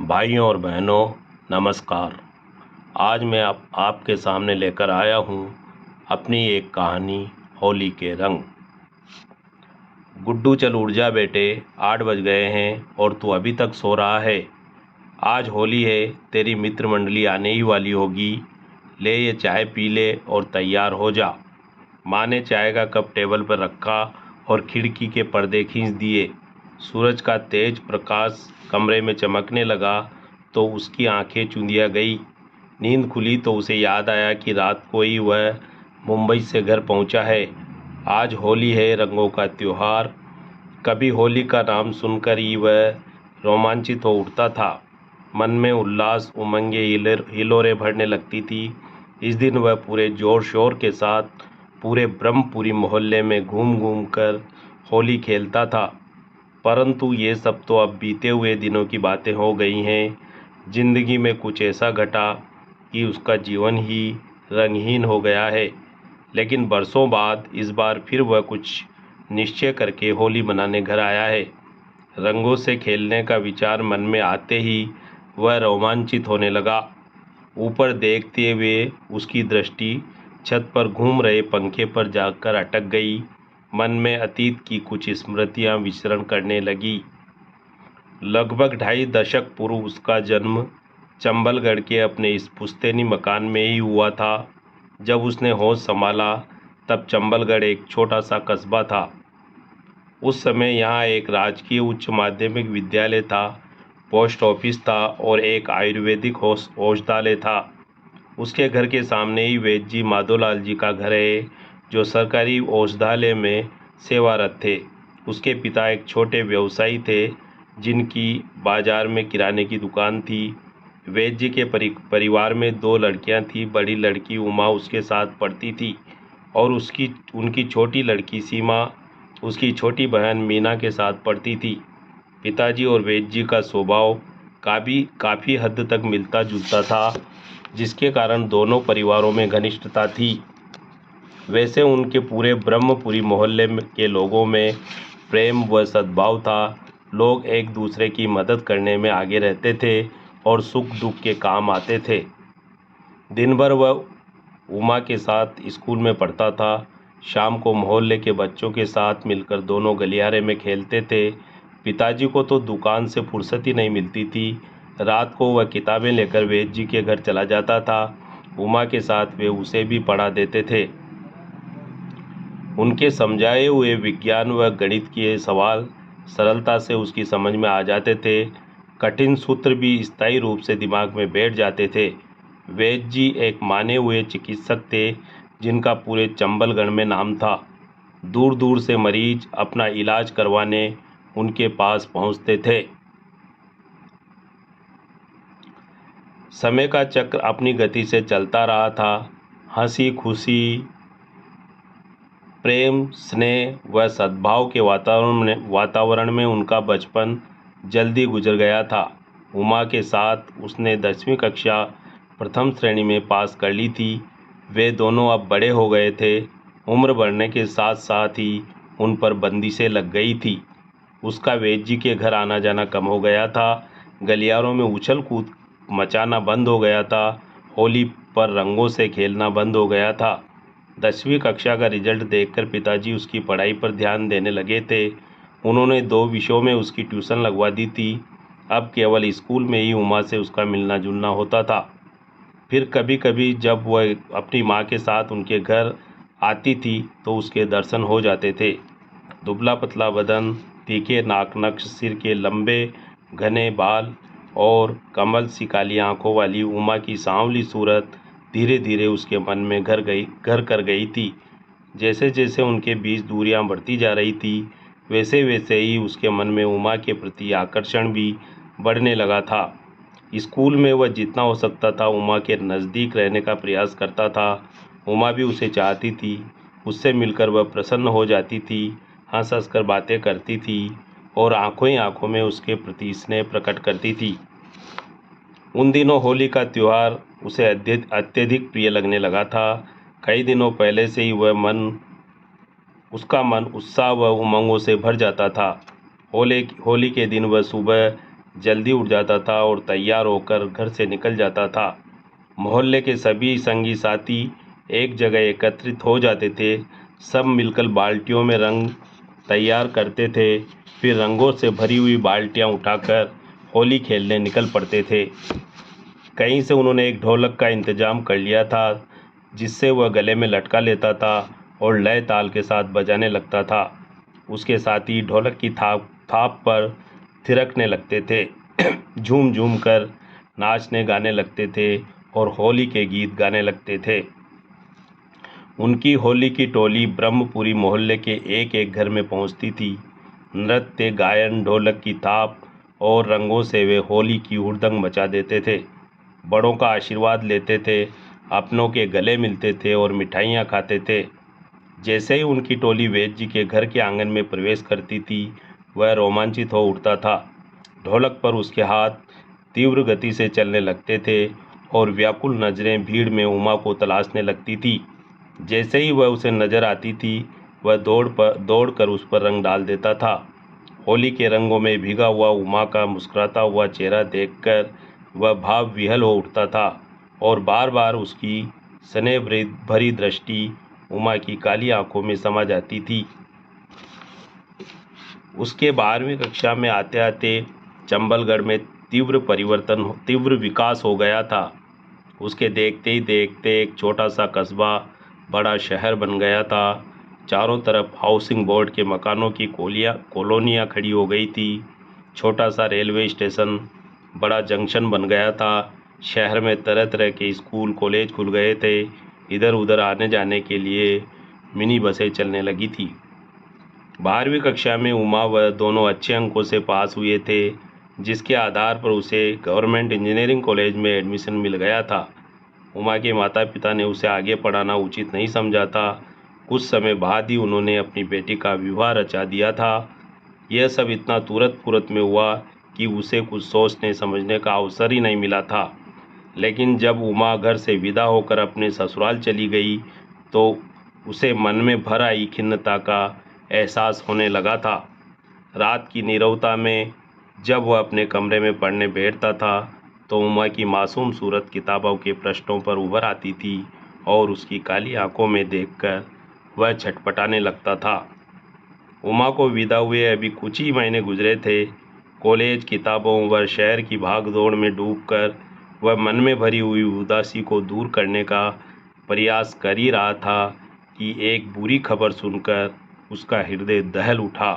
भाइयों और बहनों, नमस्कार। आज मैं आपके सामने लेकर आया हूँ अपनी एक कहानी, होली के रंग। गुड्डू चल उठ जा बेटे, 8 बज गए हैं और तू अभी तक सो रहा है। आज होली है, तेरी मित्र मंडली आने ही वाली होगी। ले ये चाय पी ले और तैयार हो जा। माँ ने चाय का कप टेबल पर रखा और खिड़की के पर्दे खींच दिए। सूरज का तेज प्रकाश कमरे में चमकने लगा तो उसकी आंखें चुंधिया गई। नींद खुली तो उसे याद आया कि रात को ही वह मुंबई से घर पहुंचा है। आज होली है, रंगों का त्योहार। कभी होली का नाम सुनकर ही वह रोमांचित हो उठता था। मन में उल्लास, उमंगे हिलोरें भरने लगती थी। इस दिन वह पूरे जोर शोर के साथ पूरे ब्रह्मपुरी मोहल्ले में घूम घूम कर होली खेलता था। परंतु ये सब तो अब बीते हुए दिनों की बातें हो गई हैं। जिंदगी में कुछ ऐसा घटा कि उसका जीवन ही रंगहीन हो गया है। लेकिन बरसों बाद इस बार फिर वह कुछ निश्चय करके होली मनाने घर आया है। रंगों से खेलने का विचार मन में आते ही वह रोमांचित होने लगा। ऊपर देखते हुए उसकी दृष्टि छत पर घूम रहे पंखे पर जाकर अटक गई। मन में अतीत की कुछ स्मृतियां विचरण करने लगी। लगभग 2.5 दशक पूर्व उसका जन्म चंबलगढ़ के अपने इस पुश्तैनी मकान में ही हुआ था। जब उसने होश संभाला तब चंबलगढ़ एक छोटा सा कस्बा था। उस समय यहाँ एक राजकीय उच्च माध्यमिक विद्यालय था, पोस्ट ऑफिस था और एक आयुर्वेदिक औषधालय था। उसके घर के सामने ही वैद्य जी माधोलाल जी का घर है, जो सरकारी औषधालय में सेवारत थे। उसके पिता एक छोटे व्यवसायी थे, जिनकी बाजार में किराने की दुकान थी। वैद्य जी के परिवार में 2 लड़कियां थीं। बड़ी लड़की उमा उसके साथ पढ़ती थी और उनकी छोटी लड़की सीमा उसकी छोटी बहन मीना के साथ पढ़ती थी। पिताजी और वैद्य जी का स्वभाव काफ़ी हद तक मिलता जुलता था, जिसके कारण दोनों परिवारों में घनिष्ठता थी। वैसे उनके पूरे ब्रह्मपुरी मोहल्ले के लोगों में प्रेम व सद्भाव था। लोग एक दूसरे की मदद करने में आगे रहते थे और सुख दुख के काम आते थे। दिन भर वह उमा के साथ स्कूल में पढ़ता था। शाम को मोहल्ले के बच्चों के साथ मिलकर दोनों गलियारे में खेलते थे। पिताजी को तो दुकान से फुर्सत ही नहीं मिलती थी। रात को वह किताबें लेकर वैद्य जी के घर चला जाता था। उमा के साथ वे उसे भी पढ़ा देते थे। उनके समझाए हुए विज्ञान व गणित के सवाल सरलता से उसकी समझ में आ जाते थे। कठिन सूत्र भी स्थायी रूप से दिमाग में बैठ जाते थे। वैद्य जी एक माने हुए चिकित्सक थे, जिनका पूरे चंबलगढ़ में नाम था। दूर दूर से मरीज अपना इलाज करवाने उनके पास पहुंचते थे। समय का चक्र अपनी गति से चलता रहा था। हंसी खुशी, प्रेम, स्नेह व सद्भाव के वातावरण में उनका बचपन जल्दी गुजर गया था। उमा के साथ उसने 10वीं कक्षा प्रथम श्रेणी में पास कर ली थी। वे दोनों अब बड़े हो गए थे। उम्र बढ़ने के साथ साथ ही उन पर बंदिशें लग गई थी। उसका वैद्य जी के घर आना जाना कम हो गया था। गलियारों में उछल कूद मचाना बंद हो गया था। होली पर रंगों से खेलना बंद हो गया था। 10वीं कक्षा का रिजल्ट देखकर पिताजी उसकी पढ़ाई पर ध्यान देने लगे थे। उन्होंने 2 विषयों में उसकी ट्यूशन लगवा दी थी। अब केवल स्कूल में ही उमा से उसका मिलना जुलना होता था। फिर कभी कभी जब वह अपनी माँ के साथ उनके घर आती थी तो उसके दर्शन हो जाते थे। दुबला पतला बदन, तीखे नाक नक्श, सिर के लंबे घने बाल और कमल सी काली आंखों वाली उमा की सांवली सूरत धीरे धीरे उसके मन में घर कर गई थी। जैसे जैसे उनके बीच दूरियां बढ़ती जा रही थी, वैसे वैसे ही उसके मन में उमा के प्रति आकर्षण भी बढ़ने लगा था। स्कूल में वह जितना हो सकता था उमा के नज़दीक रहने का प्रयास करता था। उमा भी उसे चाहती थी। उससे मिलकर वह प्रसन्न हो जाती थी, हंस हंस कर बातें करती थी और आंखों ही आंखों में उसके प्रति स्नेह प्रकट करती थी। उन दिनों होली का त्यौहार उसे अत्यधिक प्रिय लगने लगा था। कई दिनों पहले से ही उसका मन उत्साह व उमंगों से भर जाता था। होली के दिन वह सुबह जल्दी उठ जाता था और तैयार होकर घर से निकल जाता था। मोहल्ले के सभी संगी साथी एक जगह एकत्रित हो जाते थे। सब मिलकर बाल्टियों में रंग तैयार करते थे। फिर रंगों से भरी हुई बाल्टियां उठाकर होली खेलने निकल पड़ते थे। कहीं से उन्होंने एक ढोलक का इंतजाम कर लिया था, जिससे वह गले में लटका लेता था और लय ताल के साथ बजाने लगता था। उसके साथी ढोलक की थाप पर थिरकने लगते थे, झूम झूम कर नाचने गाने लगते थे और होली के गीत गाने लगते थे। उनकी होली की टोली ब्रह्मपुरी मोहल्ले के एक एक घर में पहुंचती थी। नृत्य, गायन, ढोलक की थाप और रंगों से वे होली की हुड़दंग मचा देते थे। बड़ों का आशीर्वाद लेते थे, अपनों के गले मिलते थे और मिठाइयाँ खाते थे। जैसे ही उनकी टोली वैद्य जी के घर के आंगन में प्रवेश करती थी, वह रोमांचित हो उठता था। ढोलक पर उसके हाथ तीव्र गति से चलने लगते थे और व्याकुल नजरें भीड़ में उमा को तलाशने लगती थी। जैसे ही वह उसे नजर आती थी, वह दौड़ कर उस पर रंग डाल देता था। होली के रंगों में भीगा हुआ उमा का मुस्कुराता हुआ चेहरा देखकर वह भाव विह्वल हो उठता था और बार बार उसकी स्नेह भरी दृष्टि उमा की काली आंखों में समा जाती थी। उसके 12वीं कक्षा में आते आते चंबलगढ़ में तीव्र विकास हो गया था। उसके देखते ही देखते एक छोटा सा कस्बा बड़ा शहर बन गया था। चारों तरफ हाउसिंग बोर्ड के मकानों की कॉलोनियाँ खड़ी हो गई थी। छोटा सा रेलवे स्टेशन बड़ा जंक्शन बन गया था। शहर में तरह तरह के स्कूल कॉलेज खुल गए थे। इधर उधर आने जाने के लिए मिनी बसें चलने लगी थी। 12वीं कक्षा में उमा व दोनों अच्छे अंकों से पास हुए थे, जिसके आधार पर उसे गवर्नमेंट इंजीनियरिंग कॉलेज में एडमिशन मिल गया था। उमा के माता पिता ने उसे आगे पढ़ाना उचित नहीं समझा था। कुछ समय बाद ही उन्होंने अपनी बेटी का विवाह रचा दिया था। यह सब इतना तुरंत में हुआ कि उसे कुछ सोचने समझने का अवसर ही नहीं मिला था। लेकिन जब उमा घर से विदा होकर अपने ससुराल चली गई, तो उसे मन में भर आई खिन्नता का एहसास होने लगा था। रात की नीरवता में जब वह अपने कमरे में पढ़ने बैठता था, तो उमा की मासूम सूरत किताबों के पृष्ठों पर उभर आती थी और उसकी काली आंखों में देखकर वह छटपटाने लगता था। उमा को विदा हुए अभी कुछ ही महीने गुजरे थे। कॉलेज, किताबों व शहर की भागदौड़ में डूबकर वह मन में भरी हुई उदासी को दूर करने का प्रयास कर ही रहा था कि एक बुरी खबर सुनकर उसका हृदय दहल उठा।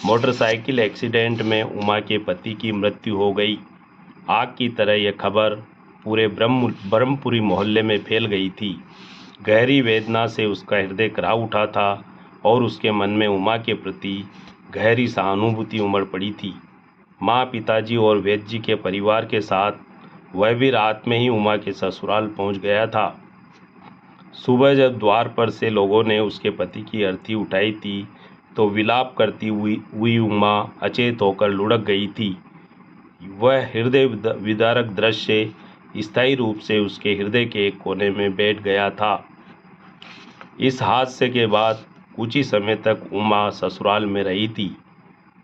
मोटरसाइकिल एक्सीडेंट में उमा के पति की मृत्यु हो गई। आग की तरह यह खबर पूरे ब्रह्मपुरी मोहल्ले में फैल गई थी। गहरी वेदना से उसका हृदय कराह उठा था और उसके मन में उमा के प्रति गहरी सहानुभूति उमड़ पड़ी थी। माँ, पिताजी और वैद्य जी के परिवार के साथ वह भी रात में ही उमा के ससुराल पहुंच गया था। सुबह जब द्वार पर से लोगों ने उसके पति की अर्थी उठाई थी, तो विलाप करती हुई उमा अचेत होकर लुढ़क गई थी। वह हृदय विदारक दृश्य स्थायी रूप से उसके हृदय के एक कोने में बैठ गया था। इस हादसे के बाद कुछ ही समय तक उमा ससुराल में रही थी।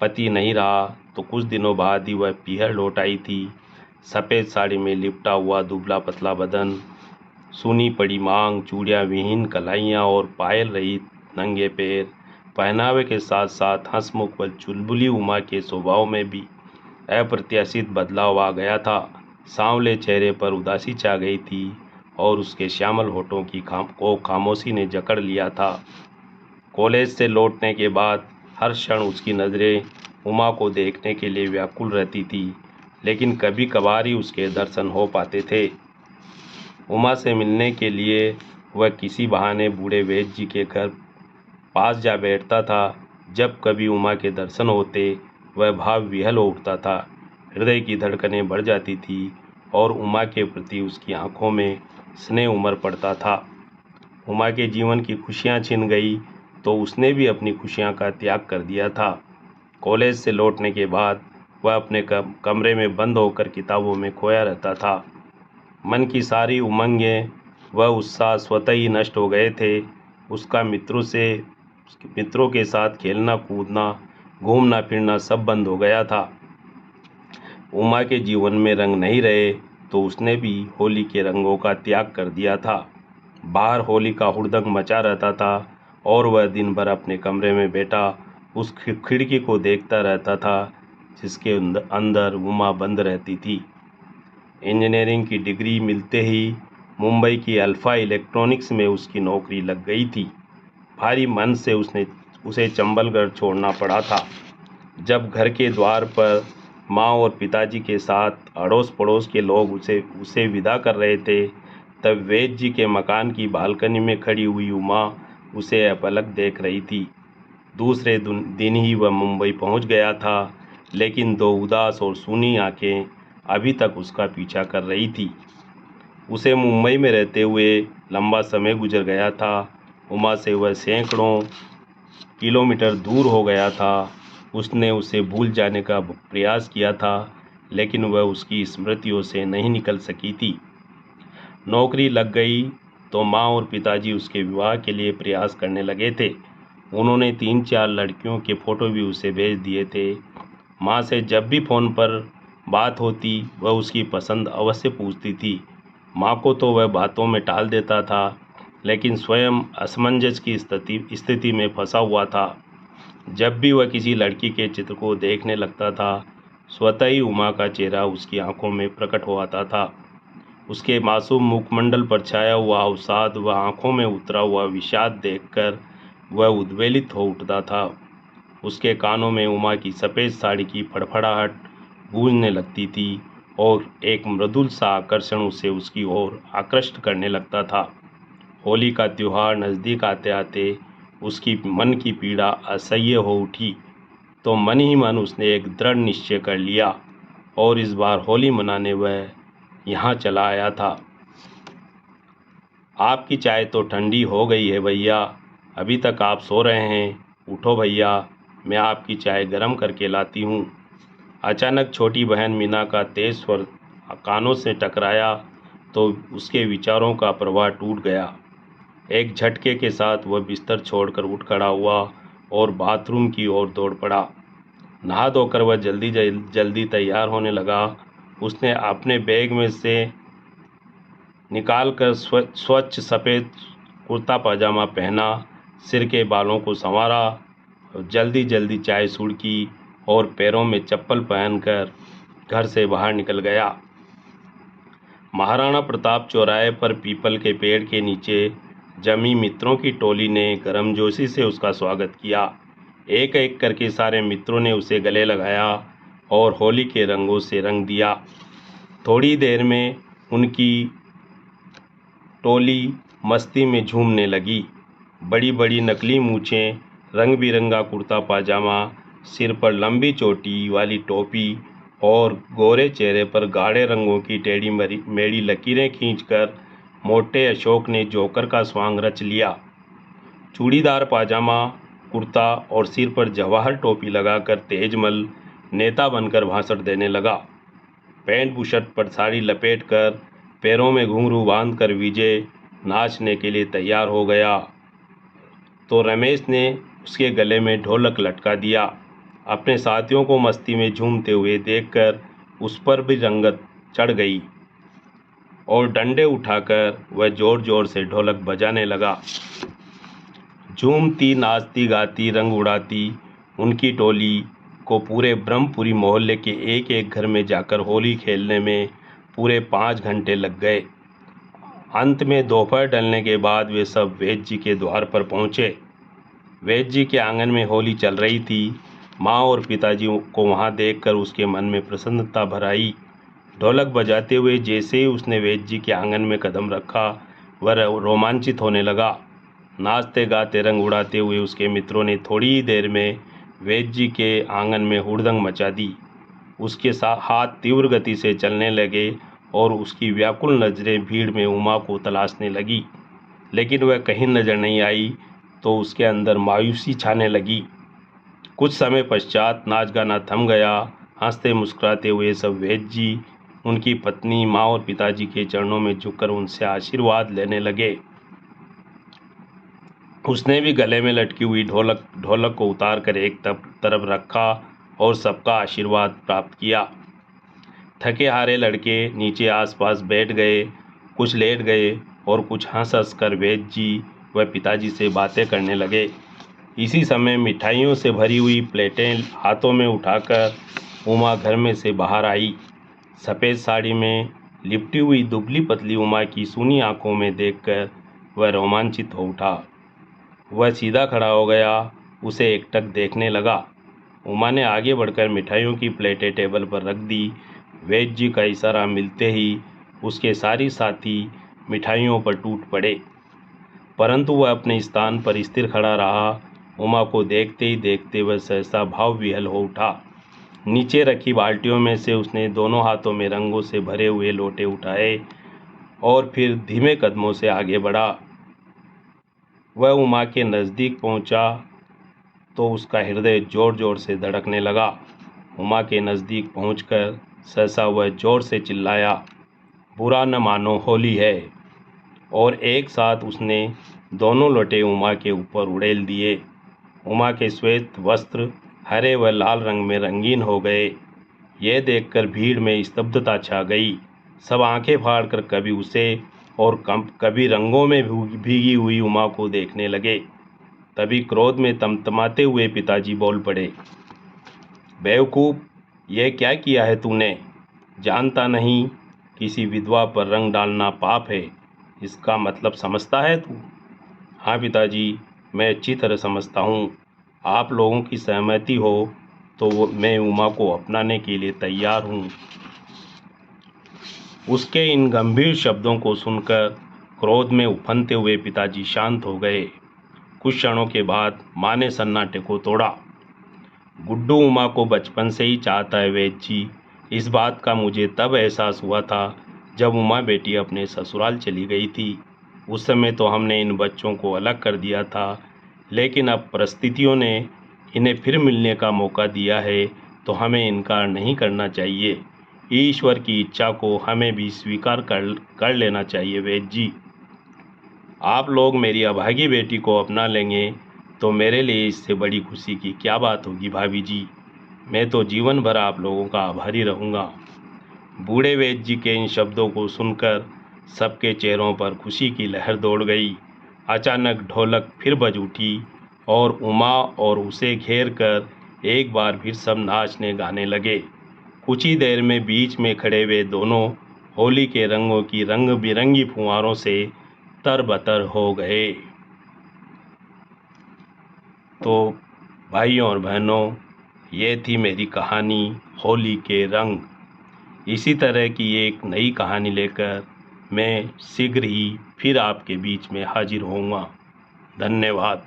पति नहीं रहा तो कुछ दिनों बाद ही वह पीहर लौट आई थी। सफ़ेद साड़ी में लिपटा हुआ दुबला पतला बदन, सूनी पड़ी मांग, चूड़ियाँ विहीन कलाइयाँ और पायल रहित नंगे पैर, पहनावे के साथ साथ हंसमुख व चुलबुली उमा के स्वभाव में भी अप्रत्याशित बदलाव आ गया था। सांवले चेहरे पर उदासी छा गई थी और उसके श्यामल होठों की खामोशी ने जकड़ लिया था। कॉलेज से लौटने के बाद हर क्षण उसकी नज़रें उमा को देखने के लिए व्याकुल रहती थी, लेकिन कभी कभार ही उसके दर्शन हो पाते थे। उमा से मिलने के लिए वह किसी बहाने बूढ़े वैद्य जी के घर पास जा बैठता था। जब कभी उमा के दर्शन होते, वह भाव विह्वल हो उठता था। हृदय की धड़कनें बढ़ जाती थी और उमा के प्रति उसकी आंखों में स्नेह उमड़ पड़ता था। उमा के जीवन की खुशियाँ छिन गई तो उसने भी अपनी खुशियाँ का त्याग कर दिया था। कॉलेज से लौटने के बाद वह अपने कमरे में बंद होकर किताबों में खोया रहता था। मन की सारी उमंगें व उत्साह स्वतः ही नष्ट हो गए थे। उसका मित्रों के साथ खेलना कूदना, घूमना फिरना सब बंद हो गया था। उमा के जीवन में रंग नहीं रहे तो उसने भी होली के रंगों का त्याग कर दिया था। बाहर होली का हुड़दंग मचा रहता था और वह दिन भर अपने कमरे में बैठा उस खिड़की को देखता रहता था जिसके अंदर उमा बंद रहती थी। इंजीनियरिंग की डिग्री मिलते ही मुंबई की अल्फा इलेक्ट्रॉनिक्स में उसकी नौकरी लग गई थी। भारी मन से उसे चंबलगढ़ छोड़ना पड़ा था। जब घर के द्वार पर माँ और पिताजी के साथ अड़ोस पड़ोस के लोग उसे विदा कर रहे थे, तब वैद्य जी के मकान की बालकनी में खड़ी हुई उमा उसे अपलक देख रही थी। दूसरे दिन ही वह मुंबई पहुंच गया था, लेकिन दो उदास और सूनी आंखें अभी तक उसका पीछा कर रही थी। उसे मुंबई में रहते हुए लंबा समय गुजर गया था। उमा से वह सैकड़ों किलोमीटर दूर हो गया था। उसने उसे भूल जाने का प्रयास किया था, लेकिन वह उसकी स्मृतियों से नहीं निकल सकी थी। नौकरी लग गई तो माँ और पिताजी उसके विवाह के लिए प्रयास करने लगे थे। उन्होंने 3-4 लड़कियों के फ़ोटो भी उसे भेज दिए थे। माँ से जब भी फ़ोन पर बात होती वह उसकी पसंद अवश्य पूछती थी। माँ को तो वह बातों में टाल देता था, लेकिन स्वयं असमंजस की स्थिति में फंसा हुआ था। जब भी वह किसी लड़की के चित्र को देखने लगता था, स्वतः ही उमा का चेहरा उसकी आंखों में प्रकट हो आता था। उसके मासूम मुखमंडल पर छाया हुआ अवसाद व आंखों में उतरा हुआ विषाद देखकर वह उद्वेलित हो उठता था। उसके कानों में उमा की सफ़ेद साड़ी की फड़फड़ाहट गूंजने लगती थी और एक मृदुल सा आकर्षण उसे उसकी ओर आकृष्ट करने लगता था। होली का त्योहार नज़दीक आते आते उसकी मन की पीड़ा असह्य हो उठी, तो मन ही मन उसने एक दृढ़ निश्चय कर लिया और इस बार होली मनाने वह यहाँ चला आया था। आपकी चाय तो ठंडी हो गई है भैया, अभी तक आप सो रहे हैं। उठो भैया, मैं आपकी चाय गर्म करके लाती हूँ। अचानक छोटी बहन मीना का तेज स्वर कानों से टकराया तो उसके विचारों का प्रवाह टूट गया। एक झटके के साथ वह बिस्तर छोड़कर उठ खड़ा हुआ और बाथरूम की ओर दौड़ पड़ा। नहा धोकर वह जल्दी तैयार होने लगा। उसने अपने बैग में से निकालकर स्वच्छ सफ़ेद कुर्ता पाजामा पहना, सिर के बालों को संवारा, जल्दी चाय सुड़की और पैरों में चप्पल पहनकर घर से बाहर निकल गया। महाराणा प्रताप चौराहे पर पीपल के पेड़ के नीचे जमी मित्रों की टोली ने गर्मजोशी से उसका स्वागत किया। एक एक करके सारे मित्रों ने उसे गले लगाया और होली के रंगों से रंग दिया। थोड़ी देर में उनकी टोली मस्ती में झूमने लगी। बड़ी बड़ी नकली मूछें, रंग बिरंगा कुर्ता पाजामा, सिर पर लंबी चोटी वाली टोपी और गोरे चेहरे पर गाढ़े रंगों की टेढ़ी मेढ़ी लकीरें खींचकर मोटे अशोक ने जोकर का स्वांग रच लिया। चूड़ीदार पाजामा कुर्ता और सिर पर जवाहर टोपी लगाकर तेजमल नेता बनकर भाषण देने लगा। पैंट बुशर्ट पर साड़ी लपेटकर पैरों में घुंघरू बांधकर विजय नाचने के लिए तैयार हो गया तो रमेश ने उसके गले में ढोलक लटका दिया। अपने साथियों को मस्ती में झूमते हुए देखकर उस पर भी रंगत चढ़ गई और डंडे उठाकर वह जोर जोर से ढोलक बजाने लगा। झूमती नाचती गाती रंग उड़ाती उनकी टोली को पूरे ब्रह्मपुरी मोहल्ले के एक एक घर में जाकर होली खेलने में पूरे 5 घंटे लग गए। अंत में दोपहर ढलने के बाद वे सब वैद्य जी के द्वार पर पहुँचे। वैद्य जी के आंगन में होली चल रही थी। माँ और पिताजी को वहाँ देखकर उसके मन में प्रसन्नता भर आई। ढोलक बजाते हुए जैसे ही उसने वैद्य जी के आंगन में कदम रखा, वह रोमांचित होने लगा। नाचते गाते रंग उड़ाते हुए उसके मित्रों ने थोड़ी ही देर में वैद्य जी के आंगन में हुड़दंग मचा दी। उसके हाथ तीव्र गति से चलने लगे और उसकी व्याकुल नज़रें भीड़ में उमा को तलाशने लगी, लेकिन वह कहीं नज़र नहीं आई तो उसके अंदर मायूसी छाने लगी। कुछ समय पश्चात नाच गाना थम गया। हंसते मुस्कुराते हुए सब वैद्य जी, उनकी पत्नी, माँ और पिताजी के चरणों में झुककर उनसे आशीर्वाद लेने लगे। उसने भी गले में लटकी हुई ढोलक को उतार कर एक तरफ रखा और सबका आशीर्वाद प्राप्त किया। थके हारे लड़के नीचे आसपास बैठ गए, कुछ लेट गए और कुछ हंस हंस कर वैद्य जी व पिताजी से बातें करने लगे। इसी समय मिठाइयों से भरी हुई प्लेटें हाथों में उठाकर उमा घर में से बाहर आई। सफ़ेद साड़ी में लिपटी हुई दुबली पतली उमा की सूनी आंखों में देखकर वह रोमांचित हो उठा। वह सीधा खड़ा हो गया, उसे एकटक देखने लगा। उमा ने आगे बढ़कर मिठाइयों की प्लेटें टेबल पर रख दी। वैद्य जी का इशारा मिलते ही उसके सारी साथी मिठाइयों पर टूट पड़े, परंतु वह अपने स्थान पर स्थिर खड़ा रहा। उमा को देखते ही देखते वह सहसा भाव विह्वल हो उठा। नीचे रखी बाल्टियों में से उसने दोनों हाथों में रंगों से भरे हुए लोटे उठाए और फिर धीमे कदमों से आगे बढ़ा। वह उमा के नज़दीक पहुंचा तो उसका हृदय जोर जोर से धड़कने लगा। उमा के नज़दीक पहुंचकर सहसा वह जोर से चिल्लाया, बुरा न मानो, होली है। और एक साथ उसने दोनों लोटे उमा के ऊपर उड़ेल दिए। उमा के श्वेत वस्त्र हरे व लाल रंग में रंगीन हो गए। यह देखकर भीड़ में स्तब्धता छा गई। सब आंखें फाड़कर कभी उसे और कभी रंगों में भीगी हुई उमा को देखने लगे। तभी क्रोध में तमतमाते हुए पिताजी बोल पड़े, बेवकूफ़, यह क्या किया है तूने? जानता नहीं किसी विधवा पर रंग डालना पाप है, इसका मतलब समझता है तू? हाँ पिताजी, मैं अच्छी तरह समझता हूँ। आप लोगों की सहमति हो तो मैं उमा को अपनाने के लिए तैयार हूँ। उसके इन गंभीर शब्दों को सुनकर क्रोध में उफनते हुए पिताजी शांत हो गए। कुछ क्षणों के बाद माँ ने सन्नाटे को तोड़ा, गुड्डू उमा को बचपन से ही चाहता है वैद्य जी। इस बात का मुझे तब एहसास हुआ था जब उमा बेटी अपने ससुराल चली गई थी। उस समय तो हमने इन बच्चों को अलग कर दिया था, लेकिन अब परिस्थितियों ने इन्हें फिर मिलने का मौका दिया है तो हमें इनकार नहीं करना चाहिए। ईश्वर की इच्छा को हमें भी स्वीकार कर लेना चाहिए वैद्य जी। आप लोग मेरी अभागी बेटी को अपना लेंगे तो मेरे लिए इससे बड़ी खुशी की क्या बात होगी भाभी जी। मैं तो जीवन भर आप लोगों का आभारी रहूँगा। बूढ़े वैद्य जी के इन शब्दों को सुनकर सबके चेहरों पर खुशी की लहर दौड़ गई। अचानक ढोलक फिर बज उठी और उमा और उसे घेर कर एक बार फिर सब नाचने गाने लगे। कुछ ही देर में बीच में खड़े वे दोनों होली के रंगों की रंग बिरंगी फुहारों से तरबतर हो गए। तो भाइयों और बहनों, ये थी मेरी कहानी होली के रंग। इसी तरह की एक नई कहानी लेकर मैं शीघ्र ही फिर आपके बीच में हाजिर होऊंगा। धन्यवाद।